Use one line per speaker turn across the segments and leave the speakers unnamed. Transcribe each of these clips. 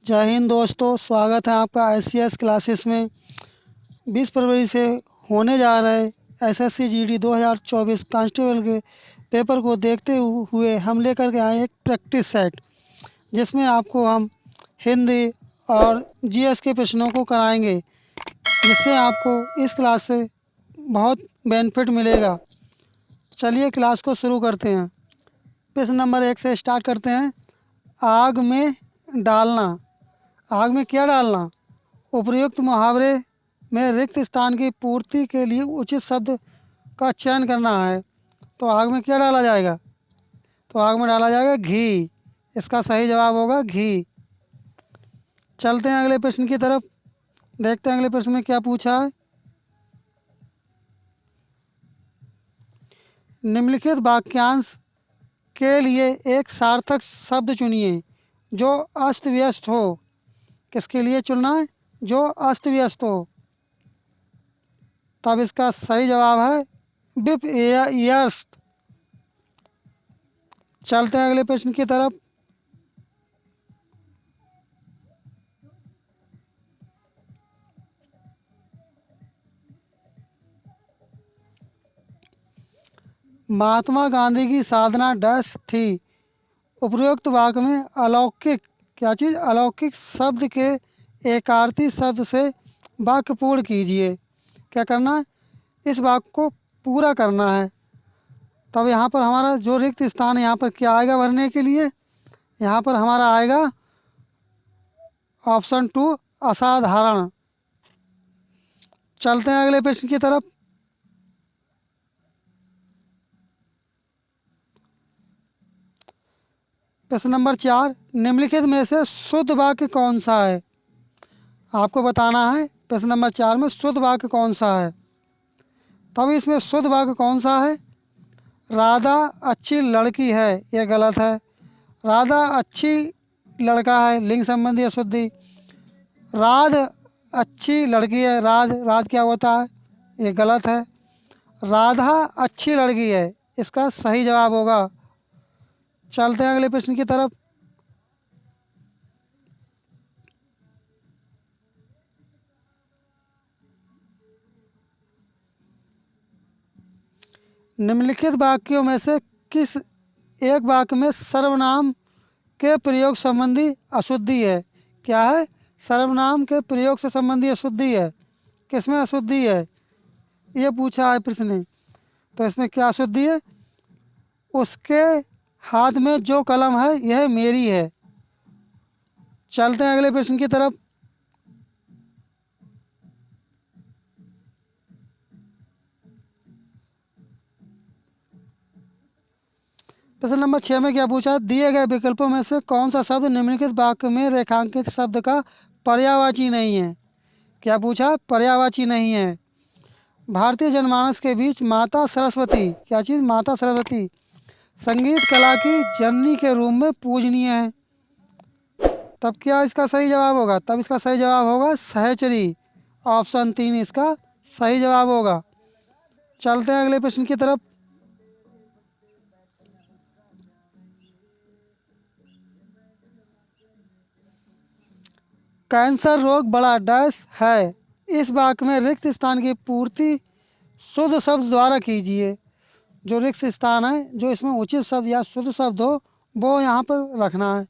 जय हिंद दोस्तों, स्वागत है आपका ICS क्लासेस में। 20 फरवरी से होने जा रहे SSC GD 2024 कांस्टेबल के पेपर को देखते हुए हम लेकर के आए एक प्रैक्टिस सेट, जिसमें आपको हम हिंदी और GS के प्रश्नों को कराएंगे, जिससे आपको इस क्लास से बहुत बेनिफिट मिलेगा। चलिए क्लास को शुरू करते हैं। प्रश्न नंबर 1 से स्टार्ट करते हैं। आग में डालना। आग में क्या डालना? उपर्युक्त मुहावरे में रिक्त स्थान की पूर्ति के लिए उचित शब्द का चयन करना है। तो आग में क्या डाला जाएगा? तो आग में डाला जाएगा घी। इसका सही जवाब होगा घी। चलते हैं अगले प्रश्न की तरफ। देखते हैं अगले प्रश्न में क्या पूछा है। निम्नलिखित वाक्यांश के लिए एक सार्थक शब्द चुनिए जो अस्त व्यस्त हो। किसके लिए चुनना है? जो अस्त व्यस्त हो। तब इसका सही जवाब है विप ईयर्स। चलते हैं अगले प्रश्न की तरफ। महात्मा गांधी की साधना डैश थी। उपरोक्त वाक्य में अलौकिक, क्या चीज़? अलौकिक शब्द के एकार्थी शब्द से वाक्य पूर्ण कीजिए। क्या करना है? इस वाक्य को पूरा करना है। तब यहाँ पर हमारा जो रिक्त स्थान है, यहाँ पर क्या आएगा भरने के लिए? यहाँ पर हमारा आएगा ऑप्शन 2 असाधारण। चलते हैं अगले प्रश्न की तरफ। प्रश्न नंबर 4, निम्नलिखित में से शुद्ध वाक्य कौन सा है? आपको बताना है प्रश्न नंबर 4 में शुद्ध वाक्य कौन सा है। तब इसमें शुद्ध वाक्य कौन सा है? राधा अच्छी लड़की है, ये गलत है। राधा अच्छी लड़का है, लिंग संबंधी अशुद्धि। राध अच्छी लड़की है, राध क्या होता है? ये गलत है। राधा अच्छी लड़की है, इसका सही जवाब होगा। चलते हैं अगले प्रश्न की तरफ। निम्नलिखित वाक्यों में से किस एक वाक्य में सर्वनाम के प्रयोग संबंधी अशुद्धि है? क्या है? सर्वनाम के प्रयोग से संबंधी अशुद्धि है। किसमें अशुद्धि है? ये पूछा है प्रश्न ने। तो इसमें क्या अशुद्धि है? उसके हाथ में जो कलम है यह मेरी है। चलते हैं अगले प्रश्न की तरफ। प्रश्न नंबर 6 में क्या पूछा? दिए गए विकल्पों में से कौन सा शब्द निम्नलिखित वाक्य में रेखांकित शब्द का पर्यायवाची नहीं है? क्या पूछा? पर्यायवाची नहीं है। भारतीय जनमानस के बीच माता सरस्वती, क्या चीज़? माता सरस्वती संगीत कला की जननी के रूप में पूजनीय है। तब क्या इसका सही जवाब होगा? तब इसका सही जवाब होगा सहचरी। ऑप्शन 3 इसका सही जवाब होगा। चलते हैं अगले प्रश्न की तरफ। कैंसर रोग बड़ा डैश है। इस वाक्य में रिक्त स्थान की पूर्ति शुद्ध शब्द द्वारा कीजिए। जो रिक्त स्थान है, जो इसमें उचित शब्द या शुद्ध शब्द हो, वो यहाँ पर रखना है।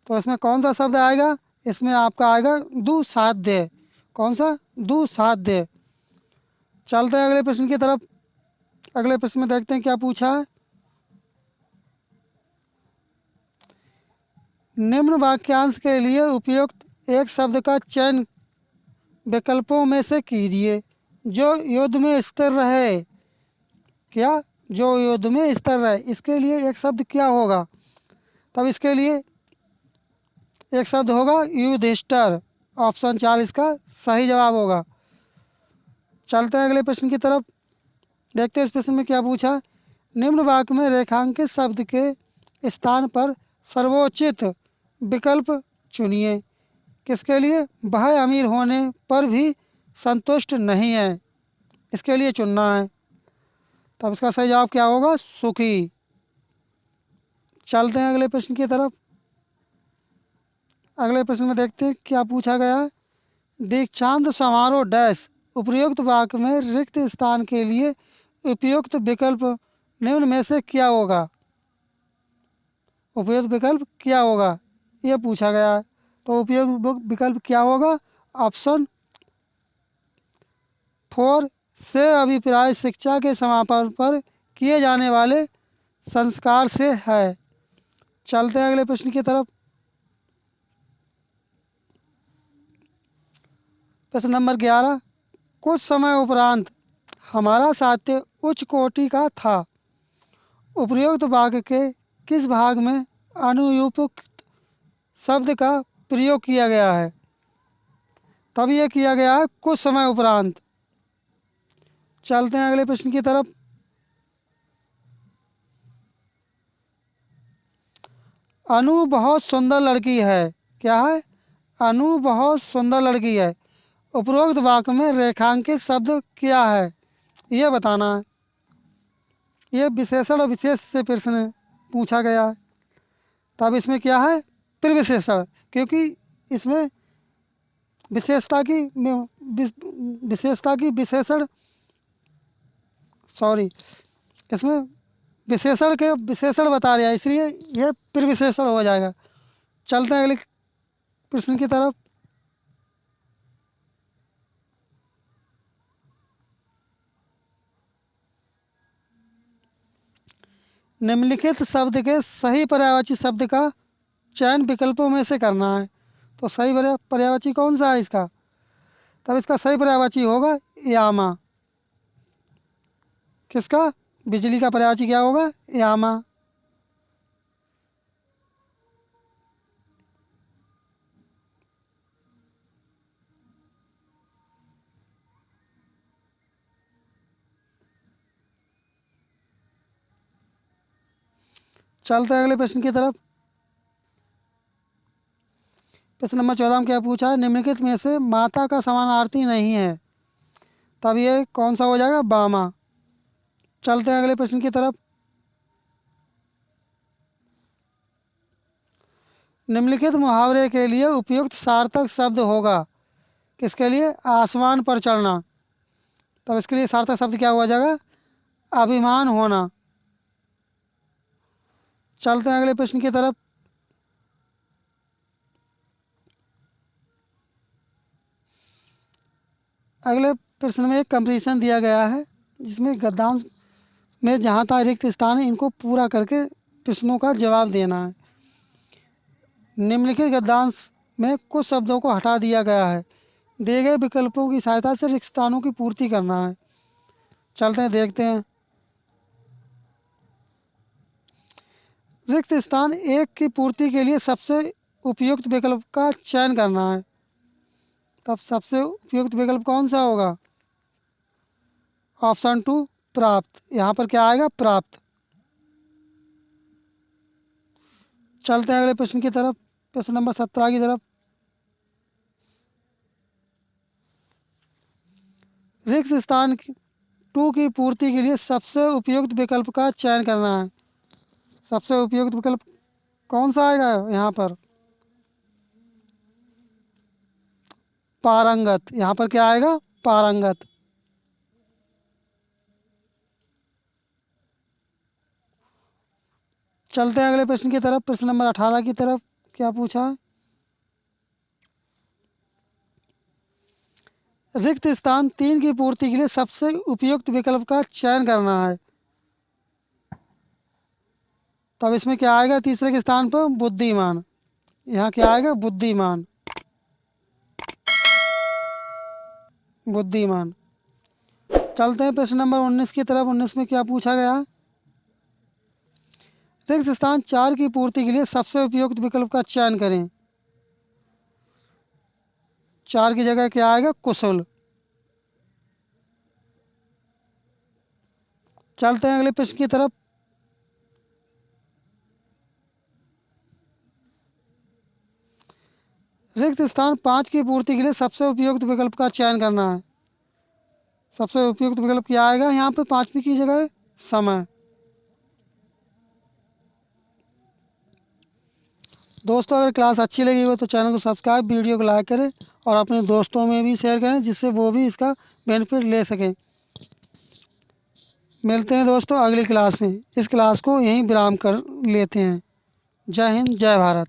तो इसमें कौन सा शब्द आएगा? इसमें आपका आएगा दुसाध्य। कौन सा? दुसाध्य। चलते हैं अगले प्रश्न की तरफ। अगले प्रश्न में देखते हैं क्या पूछा है। निम्न वाक्यांश के लिए उपयुक्त एक शब्द का चयन विकल्पों में से कीजिए जो युद्ध में स्थिर रहे। क्या? जो युद्ध में स्थिर रहे। इसके लिए एक शब्द क्या होगा? तब इसके लिए एक शब्द होगा युधिष्ठिर। ऑप्शन 4 इसका सही जवाब होगा। चलते हैं अगले प्रश्न की तरफ। देखते हैं इस प्रश्न में क्या पूछा है। निम्न वाक्य में रेखांकित शब्द के स्थान पर सर्वोचित विकल्प चुनिए। किसके लिए? वह अमीर होने पर भी संतुष्ट नहीं है, इसके लिए चुनना है। तब इसका सही जवाब क्या होगा? सुखी। चलते हैं अगले प्रश्न की तरफ। अगले प्रश्न में देखते हैं क्या पूछा गया है। दीक्षांत समारोह डैश उपयुक्त वाक्य में रिक्त स्थान के लिए उपयुक्त विकल्प निम्न में से क्या होगा। उपयुक्त विकल्प क्या होगा ये पूछा गया है। तो उपयुक्त विकल्प क्या होगा। ऑप्शन 4 से अभिप्राय शिक्षा के समापन पर किए जाने वाले संस्कार से है। चलते हैं अगले प्रश्न की तरफ। प्रश्न नंबर 11। कुछ समय उपरांत हमारा साहित्य उच्च कोटि का था। उपयुक्त वाक्य के किस भाग में अनुपयुक्त शब्द का प्रयोग किया गया है। तब यह किया गया है कुछ समय उपरांत। चलते हैं अगले प्रश्न की तरफ। अनु बहुत सुंदर लड़की है। क्या है। अनु बहुत सुंदर लड़की है। उपरोक्त वाक्य में रेखांकित शब्द क्या है यह बताना है। यह विशेषण और विशेष से प्रश्न पूछा गया है। तब इसमें क्या है प्रविशेषण, क्योंकि इसमें विशेषता की विशेषण इसमें विशेषण के विशेषण बता रहा है, इसलिए यह प्रविशेषण हो जाएगा। चलते हैं अगले प्रश्न की तरफ। निम्नलिखित शब्द के सही पर्यायवाची शब्द का चयन विकल्पों में से करना है। तो सही पर्यायवाची कौन सा है इसका। तब इसका सही पर्यायवाची होगा यामा। किसका। बिजली का पर्यायवाची क्या होगा यामा। चलते हैं अगले प्रश्न की तरफ। प्रश्न नंबर 14 में क्या पूछा है। निम्नलिखित में से माता का समानार्थी नहीं है। तब ये कौन सा हो जाएगा बामा। चलते हैं अगले प्रश्न की तरफ। निम्नलिखित मुहावरे के लिए उपयुक्त सार्थक शब्द होगा। किसके लिए आसमान पर चढ़ना। तब इसके लिए सार्थक शब्द क्या हुआ जाएगा अभिमान होना। चलते हैं अगले प्रश्न की तरफ। अगले प्रश्न में एक कंपटीशन दिया गया है जिसमें गद्यांश में जहाँ तक रिक्त स्थान है इनको पूरा करके प्रश्नों का जवाब देना है। निम्नलिखित गद्यांश में कुछ शब्दों को हटा दिया गया है। दिए गए विकल्पों की सहायता से रिक्त स्थानों की पूर्ति करना है। चलते हैं देखते हैं। रिक्त स्थान एक की पूर्ति के लिए सबसे उपयुक्त विकल्प का चयन करना है। तब सबसे उपयुक्त विकल्प कौन सा होगा। ऑप्शन 2 प्राप्त। यहाँ पर क्या आएगा प्राप्त। चलते हैं अगले प्रश्न की तरफ। प्रश्न नंबर 17 की तरफ। रिक्त स्थान 2 की पूर्ति के लिए सबसे उपयुक्त विकल्प का चयन करना है। सबसे उपयुक्त विकल्प कौन सा आएगा यहाँ पर पारंगत। यहाँ पर क्या आएगा पारंगत। चलते हैं अगले प्रश्न की तरफ। प्रश्न नंबर 18 की तरफ क्या पूछा है। रिक्त स्थान 3 की पूर्ति के लिए सबसे उपयुक्त विकल्प का चयन करना है। तब इसमें क्या आएगा तीसरे के स्थान पर बुद्धिमान। यहाँ क्या आएगा बुद्धिमान। बुद्धिमान। चलते हैं प्रश्न नंबर 19 की तरफ। 19 में क्या पूछा गया है। रिक्त स्थान 4 की पूर्ति के लिए सबसे उपयुक्त विकल्प का चयन करें। 4 की जगह क्या आएगा कुशल। चलते हैं अगले प्रश्न की तरफ। रिक्त स्थान 5 की पूर्ति के लिए सबसे उपयुक्त विकल्प का चयन करना है। सबसे उपयुक्त विकल्प क्या आएगा यहाँ पे 5वीं की जगह समय। दोस्तों अगर क्लास अच्छी लगी हो तो चैनल को सब्सक्राइब, वीडियो को लाइक करें और अपने दोस्तों में भी शेयर करें जिससे वो भी इसका बेनिफिट ले सकें। मिलते हैं दोस्तों अगली क्लास में। इस क्लास को यहीं विराम कर लेते हैं। जय हिंद, जय भारत।